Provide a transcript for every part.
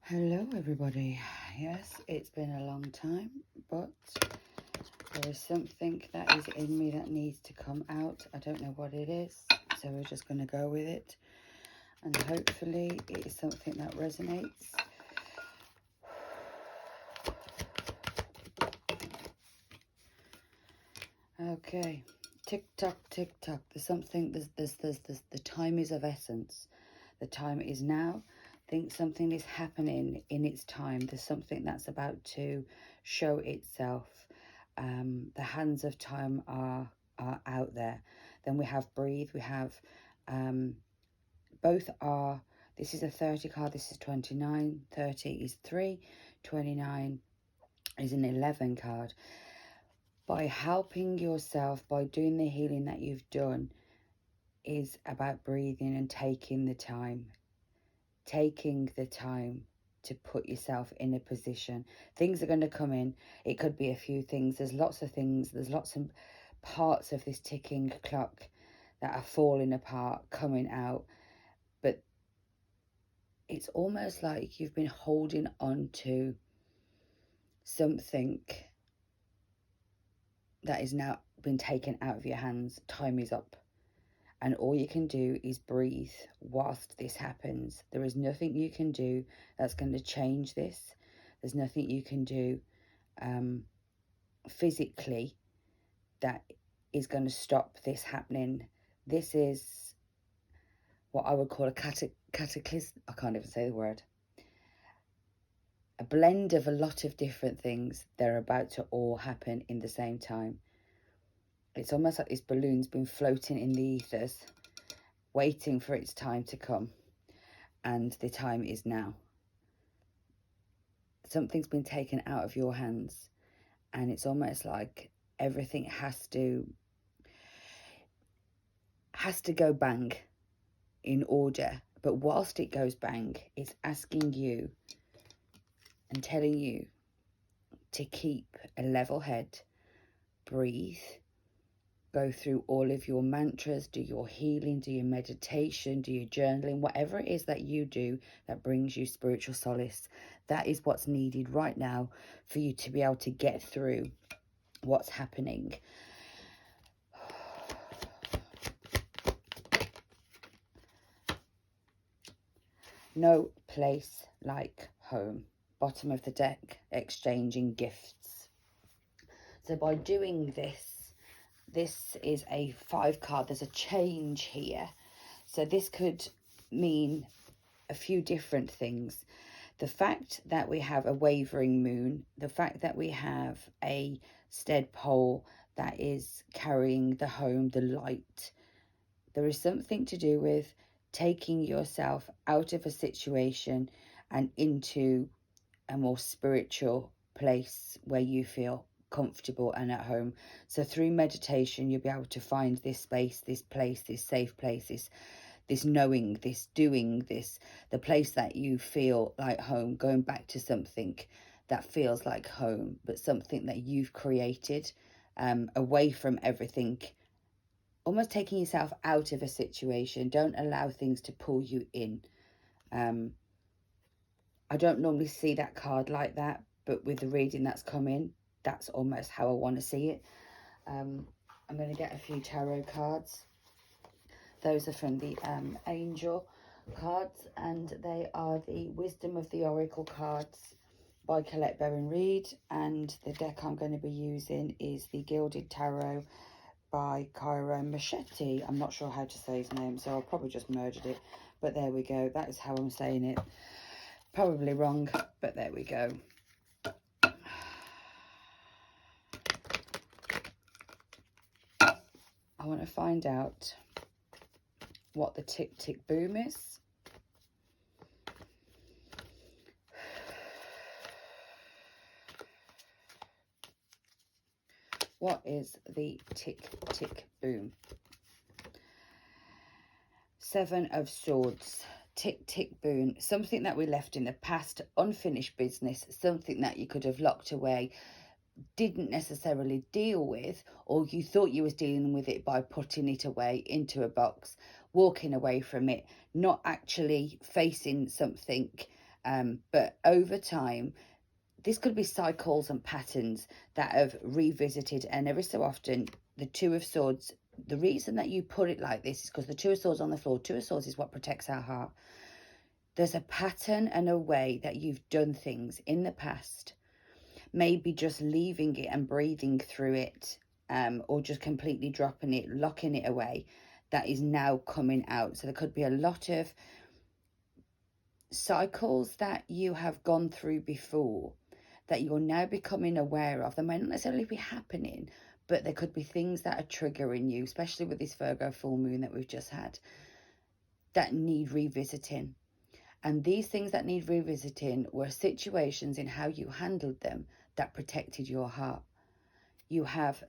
Hello everybody. Yes, it's been a long time, but there is something that is in me that needs to come out. I don't know what it is, so we're just going to go with it, and hopefully it is something that resonates. Okay, tick tock, tick tock. There's something. There's the time is of essence. The time is now. I think something is happening in its time. There's something that's about to show itself. The hands of time are out there. Then we have breathe. We have both are. This is a 30 card. This is 29. 30 is 3. 29 is an 11 card. By helping yourself, by doing the healing that you've done, is about breathing and taking the time to put yourself in a position. Things are going to come in. It could be a few things. There's lots of things. There's lots of parts of this ticking clock that are falling apart, coming out. But it's almost like you've been holding on to something that is now been taken out of your hands. Time is up. And all you can do is breathe whilst this happens. There is nothing you can do that's going to change this. There's nothing you can do physically that is going to stop this happening. This is what I would call a cataclysm. I can't even say the word. A blend of a lot of different things. They're about to all happen in the same time. It's almost like this balloon's been floating in the ethers, waiting for its time to come. And the time is now. Something's been taken out of your hands. And it's almost like everything has to go bang in order. But whilst it goes bang, it's asking you and telling you to keep a level head, breathe, go through all of your mantras, do your healing, do your meditation, do your journaling, whatever it is that you do that brings you spiritual solace. That is what's needed right now for you to be able to get through what's happening. No place like home. Bottom of the deck, exchanging gifts. So by doing this is a 5 card. There's a change here. So this could mean a few different things. The fact that we have a wavering moon, the fact that we have a stead pole that is carrying the home, the light. There is something to do with taking yourself out of a situation and into a more spiritual place where you feel comfortable and at home. So through meditation, you'll be able to find this space, this place, this safe place, this knowing, this doing, this, the place that you feel like home, going back to something that feels like home, but something that you've created, away from everything, almost taking yourself out of a situation. Don't allow things to pull you in. I don't normally see that card like that, but with the reading that's come in, that's almost how I want to see it. I'm going to get a few tarot cards. Those are from the Angel cards, and they are the Wisdom of the Oracle cards by Colette Baron Reid, and the deck I'm going to be using is the Gilded Tarot by Cairo Machete. I'm not sure how to say his name, so I'll probably just murdered it, but there we go. That is how I'm saying it. Probably wrong, but there we go. I want to find out what the tick tick boom is. What is the tick tick boom? 7 of Swords. Tick tick boom. Something that we left in the past, unfinished business, something that you could have locked away, didn't necessarily deal with, or you thought you was dealing with it by putting it away into a box, walking away from it, not actually facing something But over time, this could be cycles and patterns that have revisited, and every so often the Two of Swords, the reason that you put it like this is because the Two of Swords on the floor, Two of Swords is what protects our heart. There's a pattern and a way that you've done things in the past, maybe just leaving it and breathing through it, or just completely dropping it, locking it away, that is now coming out. So there could be a lot of cycles that you have gone through before that you're now becoming aware of. They may not necessarily be happening, but there could be things that are triggering you, especially with this Virgo full moon that we've just had, that need revisiting. And these things that need revisiting were situations in how you handled them that protected your heart. You have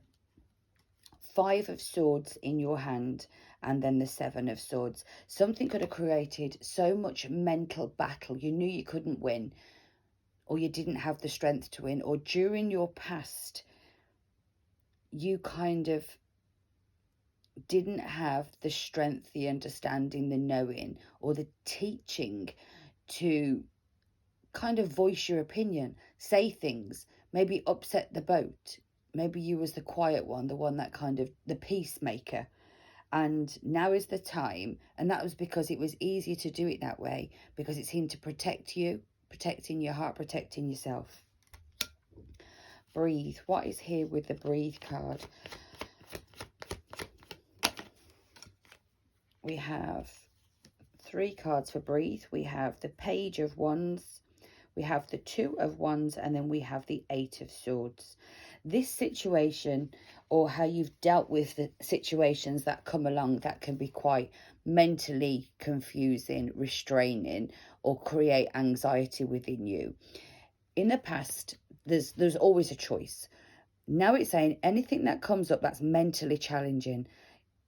Five of Swords in your hand, and then the Seven of Swords. Something could have created so much mental battle. You knew you couldn't win, or you didn't have the strength to win, or during your past, you kind of didn't have the strength, the understanding, the knowing, or the teaching to kind of voice your opinion, say things, maybe upset the boat. Maybe you was the quiet one, the one that kind of, the peacemaker. And now is the time, and that was because it was easier to do it that way, because it seemed to protect you, protecting your heart, protecting yourself. Breathe. What is here with the breathe card? We have 3 cards for breathe. We have the Page of Wands, we have the Two of Wands, and then we have the Eight of Swords. This situation, or how you've dealt with the situations that come along that can be quite mentally confusing, restraining, or create anxiety within you. In the past, there's always a choice. Now it's saying anything that comes up that's mentally challenging,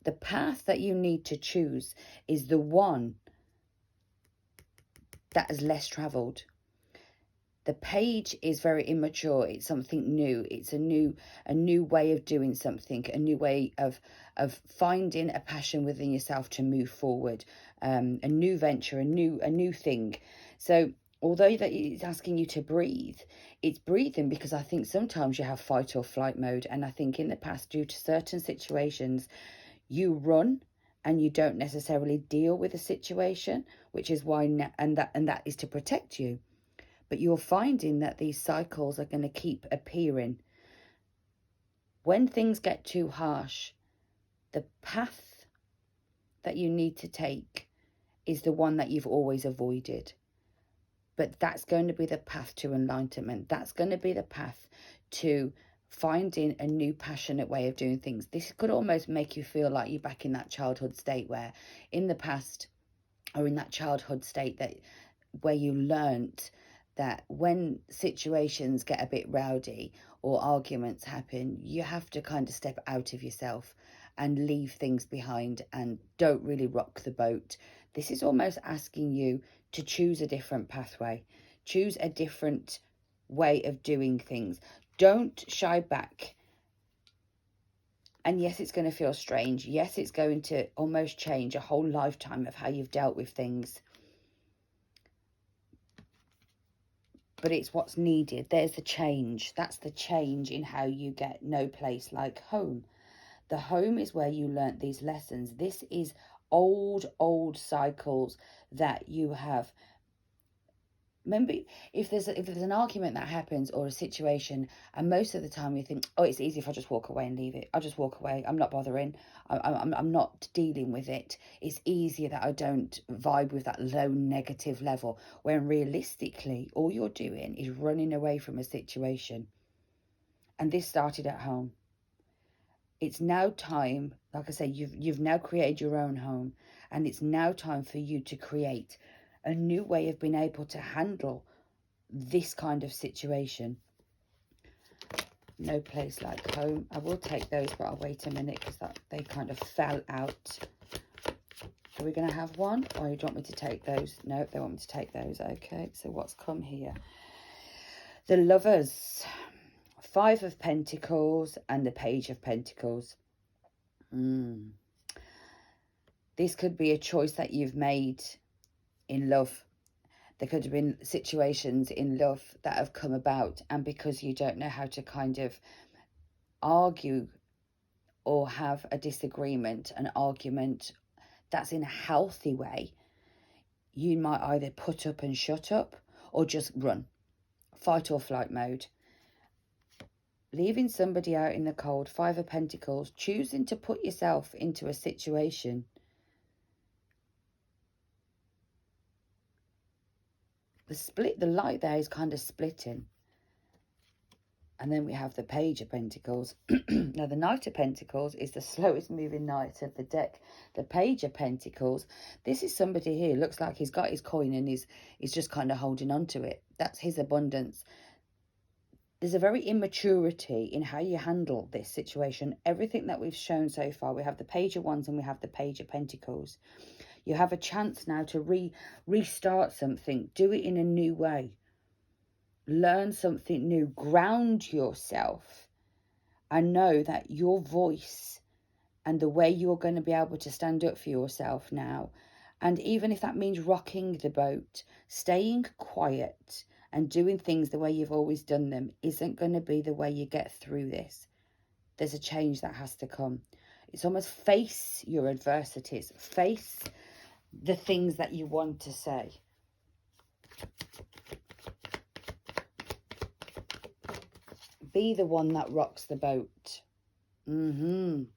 the path that you need to choose is the one that is less traveled. The Page is very immature. It's something new. It's a new way of doing something, a new way of finding a passion within yourself to move forward, a new venture, a new thing. So although that it's asking you to breathe, it's breathing because I think sometimes you have fight or flight mode, and I think in the past, due to certain situations, you run and you don't necessarily deal with the situation, which is why and that is to protect you. But you're finding that these cycles are going to keep appearing. When things get too harsh, the path that you need to take is the one that you've always avoided. But that's going to be the path to enlightenment. That's going to be the path to finding a new passionate way of doing things. This could almost make you feel like you're back in that childhood state where in the past, or in that childhood state that where you learnt that when situations get a bit rowdy or arguments happen, you have to kind of step out of yourself and leave things behind and don't really rock the boat. This is almost asking you to choose a different pathway, choose a different way of doing things. Don't shy back. And yes, it's going to feel strange. Yes, it's going to almost change a whole lifetime of how you've dealt with things. But it's what's needed. There's the change. That's the change in how you get no place like home. The home is where you learnt these lessons. This is old cycles that you have. Remember, if there's an argument that happens or a situation, and most of the time you think, oh, it's easy if I just walk away and leave it. I'll just walk away. I'm not bothering. I'm not dealing with it. It's easier that I don't vibe with that low negative level, when realistically all you're doing is running away from a situation. And this started at home. It's now time, like I say, you've now created your own home, and it's now time for you to create a new way of being able to handle this kind of situation. No place like home. I will take those, but I'll wait a minute because they kind of fell out. Are we going to have one, or do you want me to take those? No, they want me to take those. Okay, so what's come here? The Lovers, 5 of Pentacles and the Page of Pentacles. This could be a choice that you've made in love. There could have been situations in love that have come about, and because you don't know how to kind of argue or have a disagreement, an argument that's in a healthy way, you might either put up and shut up or just run. Fight or flight mode. Leaving somebody out in the cold, 5 of Pentacles, choosing to put yourself into a situation. The light there is kind of splitting. And then we have the Page of Pentacles. Now, the Knight of Pentacles is the slowest moving knight of the deck. The Page of Pentacles, this is somebody here, looks like he's got his coin and he's just kind of holding on to it. That's his abundance. There's a very immaturity in how you handle this situation. Everything that we've shown so far, we have the Page of Wands and we have the Page of Pentacles. You have a chance now to restart something. Do it in a new way. Learn something new. Ground yourself. And know that your voice and the way you're going to be able to stand up for yourself now, and even if that means rocking the boat, staying quiet and doing things the way you've always done them, isn't going to be the way you get through this. There's a change that has to come. It's almost face your adversities. Face the things that you want to say. Be the one that rocks the boat. Being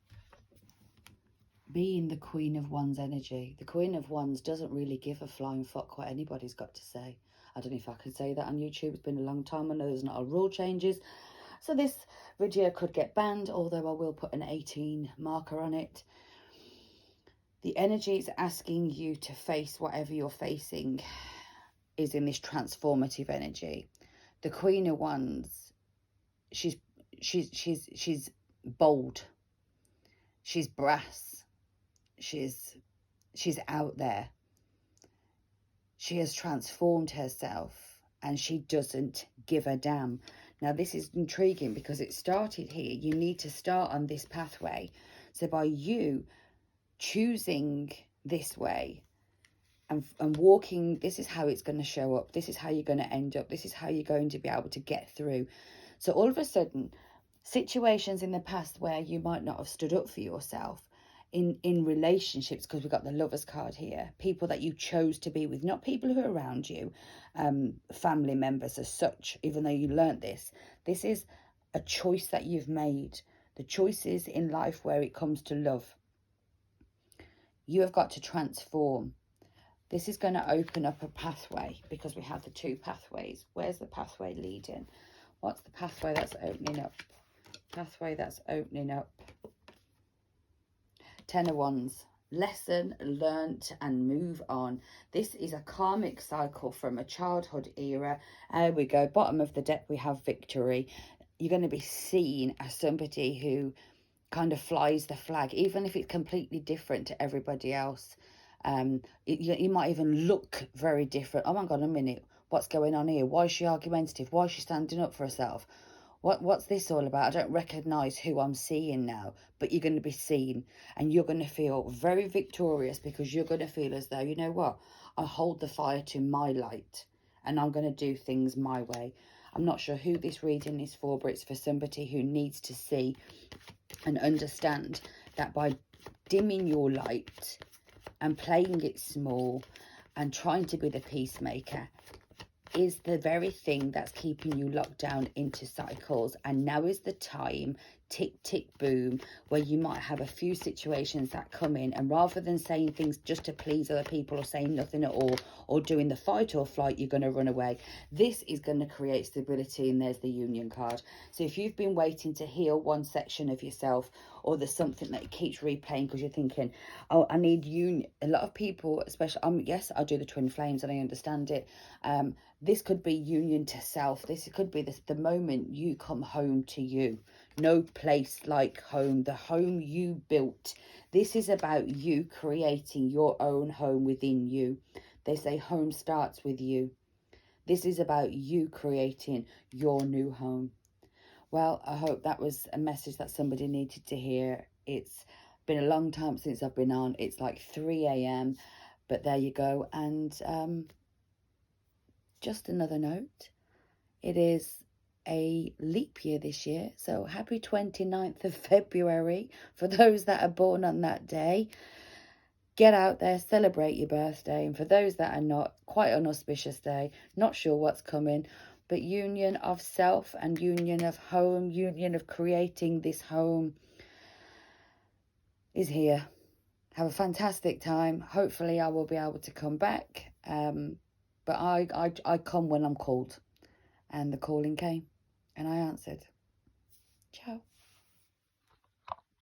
the Queen of Wands energy. The Queen of Wands doesn't really give a flying fuck what anybody's got to say. I don't know if I can say that on YouTube. It's been a long time. I know there's not a rule changes. So this video could get banned, although I will put an 18 marker on it. The energy is asking you to face whatever you're facing is in this transformative energy. The Queen of Wands, she's bold. She's brass. She's out there. She has transformed herself and she doesn't give a damn. Now, this is intriguing because it started here. You need to start on this pathway. So by you choosing this way and walking, this is how it's going to show up. This is how you're going to end up. This is how you're going to be able to get through. So all of a sudden, situations in the past where you might not have stood up for yourself, in relationships, because we've got the Lovers card here, people that you chose to be with, not people who are around you, family members as such, even though you learnt this is a choice that you've made. The choices in life where it comes to love, you have got to transform. This is going to open up a pathway because we have the 2 pathways. Where's the pathway leading? What's the pathway that's opening up? Pathway that's opening up. 10 of Wands. Lesson learnt and move on. This is a karmic cycle from a childhood era. There we go. Bottom of the deck, we have victory. You're going to be seen as somebody who kind of flies the flag, even if it's completely different to everybody else. You might even look very different. Oh my God, a minute. What's going on here? Why is she argumentative? Why is she standing up for herself? What's this all about? I don't recognise who I'm seeing now. But you're going to be seen and you're going to feel very victorious because you're going to feel as though, you know what? I hold the fire to my light and I'm going to do things my way. I'm not sure who this reading is for, but it's for somebody who needs to see and understand that by dimming your light and playing it small and trying to be the peacemaker is the very thing that's keeping you locked down into cycles. And now is the time, tick, tick, boom, where you might have a few situations that come in, and rather than saying things just to please other people or saying nothing at all or doing the fight or flight, you're going to run away. This is going to create stability, and there's the Union card. So if you've been waiting to heal one section of yourself, or there's something that keeps replaying because you're thinking, oh, I need union. A lot of people, especially, yes, I do the twin flames and I understand it. This could be union to self. This could be the moment you come home to you. No place like home. The home you built. This is about you creating your own home within you. They say home starts with you. This is about you creating your new home. Well, I hope that was a message that somebody needed to hear. It's been a long time since I've been on. It's like 3 a.m. But there you go. And just another note. It is a leap year this year, so happy 29th of February for those that are born on that day. Get out there, celebrate your birthday, and for those that are not, quite an auspicious day, not sure what's coming, but union of self and union of home, union of creating this home is here. Have a fantastic time. Hopefully I will be able to come back, but I come when I'm called, and the calling came and I answered. Ciao.